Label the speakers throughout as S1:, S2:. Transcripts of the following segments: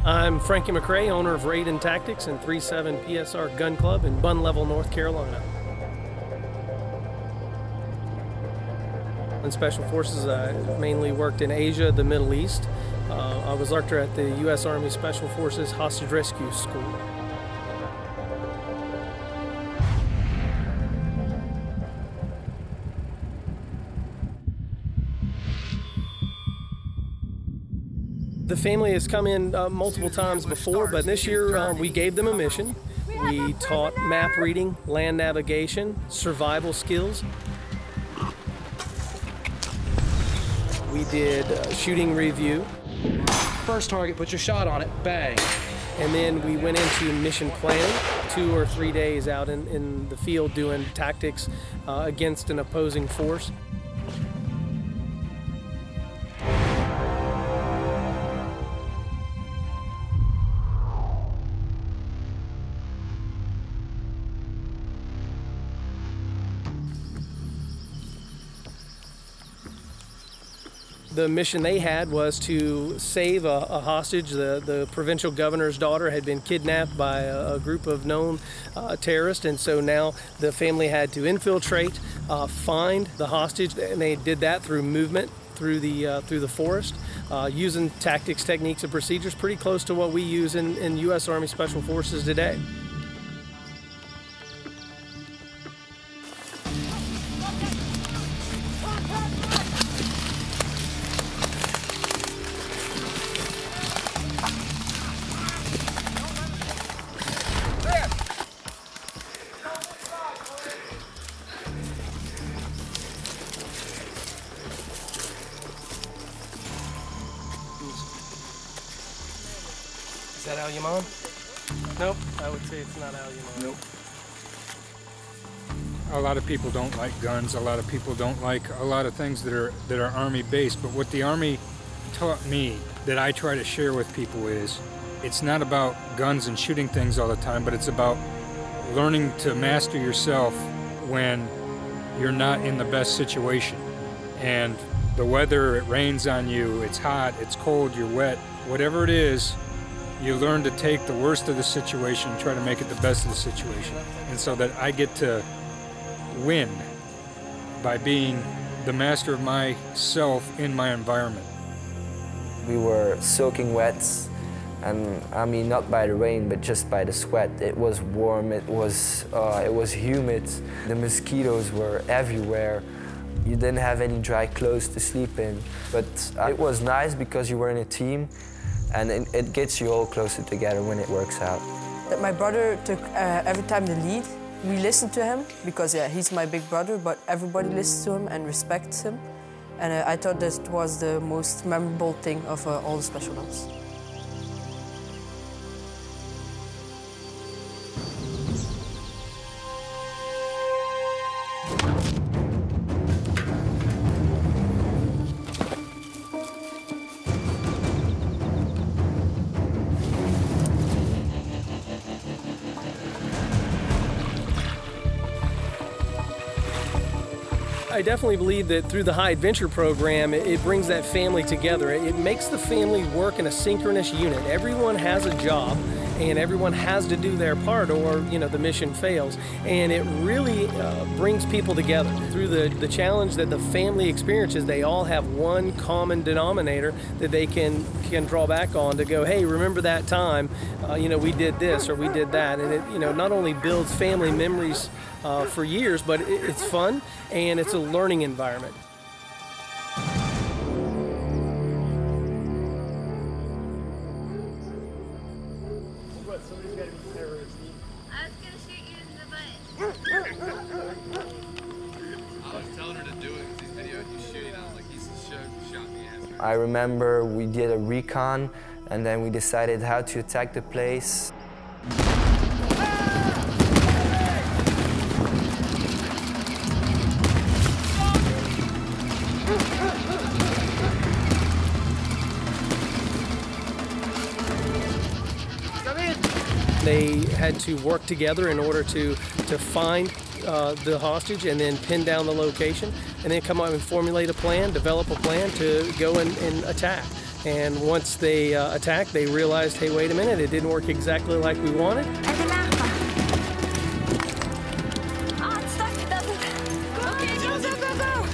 S1: I'm Frankie McRae, owner of Raidon Tactics and 3.7 PSR Gun Club in Bun Level, North Carolina. In Special Forces, I mainly worked in Asia, the Middle East. I was instructor at the U.S. Army Special Forces Hostage Rescue School. The family has come in multiple times before, but this year we gave them a mission. We taught map reading, land navigation, survival skills. We did shooting review.
S2: First target, put your shot on it, bang.
S1: And then we went into mission planning, 2 or 3 days out in the field doing tactics against an opposing force. The mission they had was to save a hostage. The provincial governor's daughter had been kidnapped by a group of known terrorists, and so now the family had to infiltrate, find the hostage, and they did that through movement through the forest, using tactics, techniques, and procedures pretty close to what we use in U.S. Army Special Forces today. Is that Al-Yaman? Nope, I would say it's not Al-Yaman.
S3: Nope. A lot of people don't like guns. A lot of people don't like a lot of things that are Army based. But what the Army taught me that I try to share with people is it's not about guns and shooting things all the time, but it's about learning to master yourself when you're not in the best situation. And the weather, it rains on you, it's hot, it's cold, you're wet, whatever it is, you learn to take the worst of the situation and try to make it the best of the situation. And so that I get to win by being the master of myself in my environment.
S4: We were soaking wet, and I mean not by the rain, but just by the sweat. It was warm, it was humid, the mosquitoes were everywhere. You didn't have any dry clothes to sleep in. But it was nice because you were in a team, and it gets you all closer together when it works out.
S5: That my brother took every time the lead. We listened to him because he's my big brother, but everybody listens to him and respects him. And I thought that was the most memorable thing of all the special ops.
S1: I definitely believe that through the High Adventure program, it brings that family together. It makes the family work in a synchronous unit. Everyone has a job, and everyone has to do their part, or the mission fails. And it really brings people together. Through the challenge that the family experiences, they all have one common denominator that they can draw back on to go, hey, remember that time, we did this or we did that. And it not only builds family memories for years, but it's fun and it's a learning environment.
S6: Somebody's got to be terrorist. I was going to shoot you in the butt.
S7: I was telling her to do it because he's videoed you shooting. I was like, he's shot me ass.
S4: I remember we did a recon, and then we decided how to attack the place.
S1: They had to work together in order to find the hostage and then pin down the location, and then come up and formulate a plan, develop a plan to go and attack. And once they attacked, they realized, hey, wait a minute, it didn't work exactly like we wanted.
S6: It's stuck, it doesn't. Okay, go, go, go, go.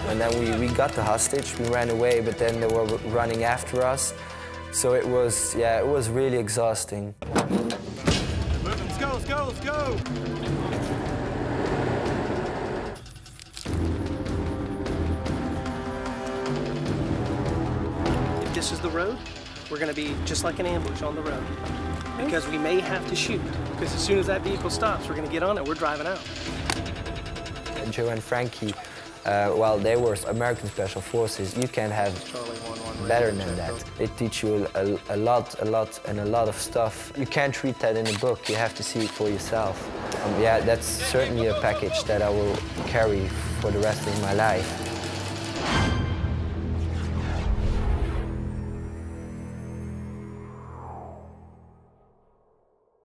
S4: And then we got the hostage, we ran away, but then they were running after us. So it was, yeah, it was really exhausting.
S8: Let's go, let's go, let's go!
S1: If this is the road, we're going to be just like an ambush on the road. Because we may have to shoot. Because as soon as that vehicle stops, we're going to get on it, we're driving out.
S4: Joe and Frankie, well, they were American Special Forces. You can't have better than that. They teach you a lot, and a lot of stuff. You can't read that in a book. You have to see it for yourself. Yeah, that's certainly a package that I will carry for the rest of my life.